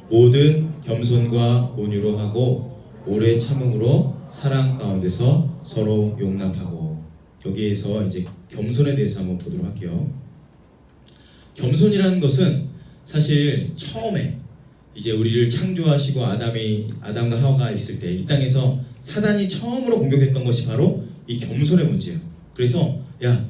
모든 겸손과 온유로 하고 오래 참음으로 사랑 가운데서 서로 용납하고. 여기에서 이제 겸손에 대해서 한번 보도록 할게요. 겸손이라는 것은 사실 처음에 이제 우리를 창조하시고 아담과 하와가 있을 때 이 땅에서 사단이 처음으로 공격했던 것이 바로 이 겸손의 문제예요. 그래서 야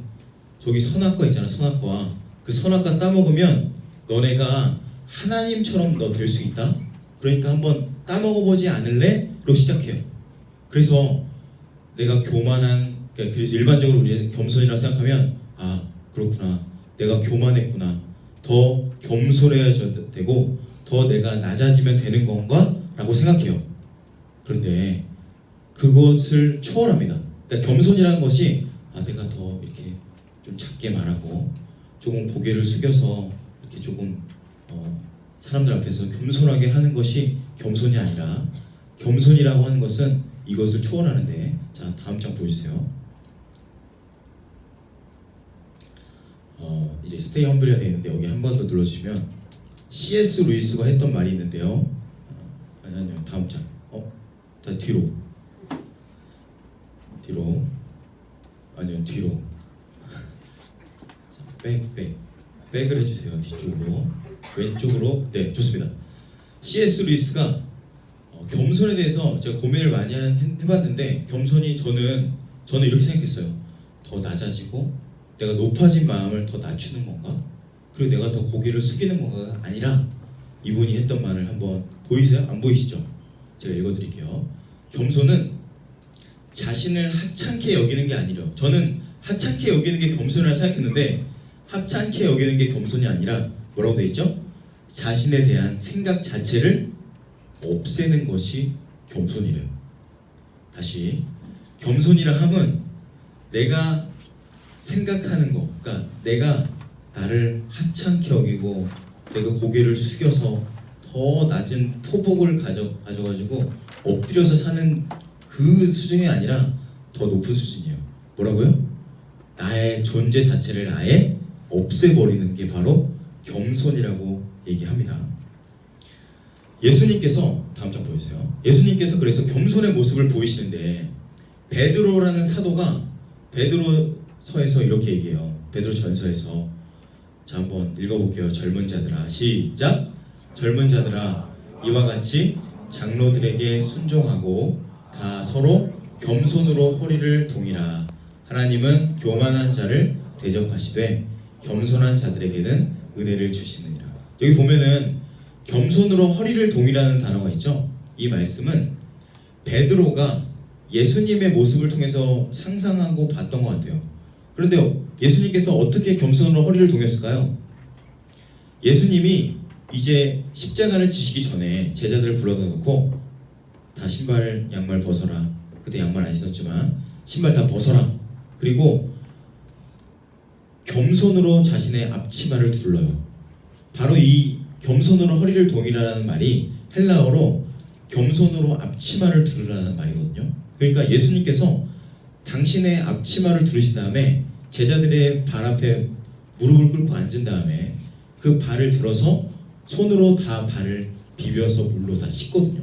저기 선악과 있잖아. 선악과 그 선악과 따먹으면 너네가 하나님처럼 너 될 수 있다. 그러니까 한번 따먹어보지 않을래? 로 시작해요. 그래서 내가 교만한 그래서 일반적으로 우리 겸손이라고 생각하면 아 그렇구나. 내가 교만했구나. 더 겸손해야 되고 더 내가 낮아지면 되는 건가? 라고 생각해요. 그런데 그것을 초월합니다. 그러니까 겸손이라는 것이 아 내가 더 이렇게 좀 작게 말하고 조금 고개를 숙여서 이렇게 조금 사람들 앞에서 겸손하게 하는 것이 겸손이 아니라 겸손이라고 하는 것은 이것을 초월하는데 자 다음 장 보여주세요. 이제 스테이 험블이가 되어 있는데 여기 한 번 더 눌러주시면 C.S. 루이스가 했던 말이 있는데요. 아니요 다음 장. 다 뒤로. 아니요 뒤로. 백을 해주세요. 뒤쪽으로. 왼쪽으로. 네 좋습니다. C.S. 루이스가 겸손에 대해서 제가 고민을 많이 해봤는데 겸손이 저는 이렇게 생각했어요. 더 낮아지고 내가 높아진 마음을 더 낮추는 건가? 그리고 내가 더 고개를 숙이는 건가가 아니라 이분이 했던 말을 한번 보이세요? 안 보이시죠? 제가 읽어드릴게요. 겸손은 자신을 하찮게 여기는 게 아니려 저는 하찮게 여기는 게 겸손이라고 생각했는데 하찮게 여기는 게 겸손이 아니라 뭐라고 되어 있죠? 자신에 대한 생각 자체를 없애는 것이 겸손이래요. 다시 겸손이라 함은 내가 생각하는 거, 그러니까 내가 나를 하찮게 여기고 내가 고개를 숙여서 더 낮은 포복을 가져가지고 엎드려서 사는 그 수준이 아니라 더 높은 수준이에요. 뭐라고요? 나의 존재 자체를 아예 없애버리는 게 바로 겸손이라고 얘기합니다. 예수님께서 다음 장 보여주세요. 예수님께서 그래서 겸손의 모습을 보이시는데 베드로라는 사도가 베드로서에서 이렇게 얘기해요. 베드로 전서에서 자 한번 읽어볼게요. 젊은 자들아 시작. 젊은 자들아 이와 같이 장로들에게 순종하고 다 서로 겸손으로 허리를 동이라. 하나님은 교만한 자를 대적하시되 겸손한 자들에게는 은혜를 주시느니라. 여기 보면은 겸손으로 허리를 동이라는 단어가 있죠. 이 말씀은 베드로가 예수님의 모습을 통해서 상상하고 봤던 것 같아요. 그런데 예수님께서 어떻게 겸손으로 허리를 동였을까요? 예수님이 이제 십자가를 지시기 전에 제자들을 불러다 놓고 다 신발 양말 벗어라. 그때 양말 안 신었지만 신발 다 벗어라. 그리고 겸손으로 자신의 앞치마를 둘러요. 바로 이 겸손으로 허리를 동이라는 말이 헬라어로 겸손으로 앞치마를 두르라는 말이거든요. 그러니까 예수님께서 당신의 앞치마를 두르신 다음에 제자들의 발 앞에 무릎을 꿇고 앉은 다음에 그 발을 들어서 손으로 다 발을 비벼서 물로 다 씻거든요.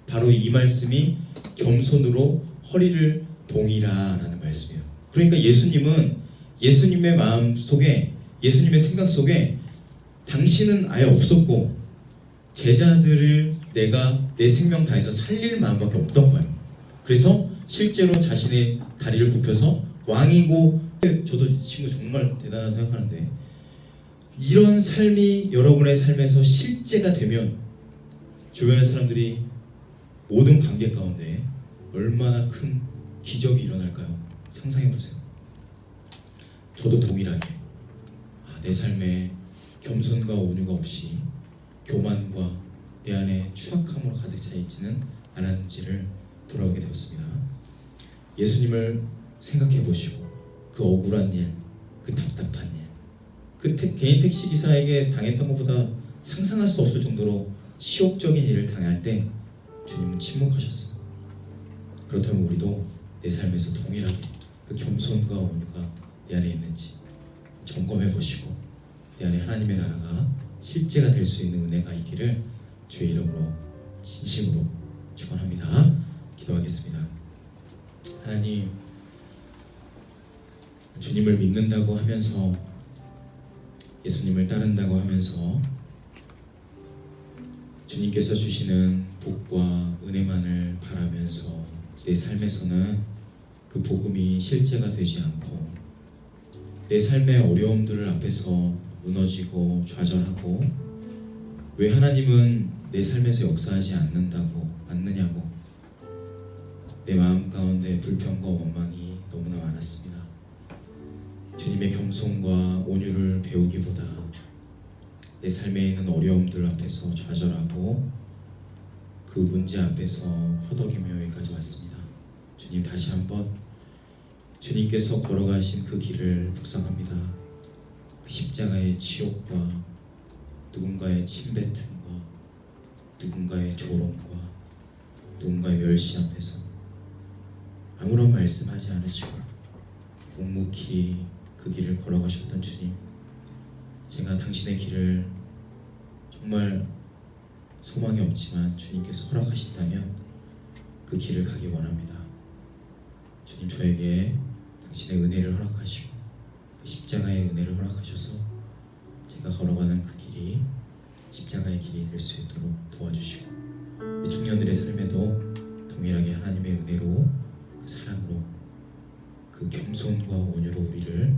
바로 이 말씀이 겸손으로 허리를 동이라라는 말씀이에요. 그러니까 예수님은 예수님의 마음 속에, 예수님의 생각 속에 당신은 아예 없었고 제자들을 내가 내 생명 다해서 살릴 마음밖에 없던 거예요. 그래서 실제로 자신의 다리를 굽혀서 왕이고, 저도 이 친구 정말 대단하다고 생각하는데, 이런 삶이 여러분의 삶에서 실제가 되면 주변의 사람들이 모든 관계 가운데 얼마나 큰 기적이 일어날까요? 상상해보세요. 저도 동일하게 내 삶에 겸손과 온유가 없이 교만과 내 안에 추악함으로 가득 차 있지는 않았는지를 돌아보게 되었습니다. 예수님을 생각해 보시고 그 억울한 일, 그 답답한 일, 그 개인 택시 기사에게 당했던 것보다 상상할 수 없을 정도로 치욕적인 일을 당할 때 주님은 침묵하셨어요. 그렇다면 우리도 내 삶에서 동일하게 그 겸손과 온유가 내 안에 있는지 점검해 보시고 내 안에 하나님의 나라가 실제가 될 수 있는 은혜가 있기를 주의 이름으로 진심으로 축원합니다. 기도하겠습니다. 하나님, 주님을 믿는다고 하면서, 예수님을 따른다고 하면서 주님께서 주시는 복과 은혜만을 바라면서 내 삶에서는 그 복음이 실제가 되지 않고 내 삶의 어려움들 앞에서 무너지고 좌절하고, 왜 하나님은 내 삶에서 역사하지 않느냐고 내 마음 가운데 불평과 원망이 너무나 많았습니다. 주님의 겸손과 온유를 배우기보다 내 삶에 있는 어려움들 앞에서 좌절하고 그 문제 앞에서 허덕이며 여기까지 왔습니다. 주님, 다시 한번 주님께서 걸어가신 그 길을 묵상합니다. 그 십자가의 치욕과 누군가의 침뱉음과 누군가의 조롱과 누군가의 멸시 앞에서 아무런 말씀하지 않으시고 묵묵히 그 길을 걸어가셨던 주님, 제가 당신의 길을 정말 소망이 없지만 주님께서 허락하신다면 그 길을 가기 원합니다. 주님, 저에게 당신의 은혜를 허락하시고 그 십자가의 은혜를 허락하셔서 제가 걸어가는 그 길이 십자가의 길이 될 수 있도록 도와주시고, 우리 청년들의 삶에도 동일하게 하나님의 은혜로, 그 사랑으로, 그 겸손과 온유로 우리를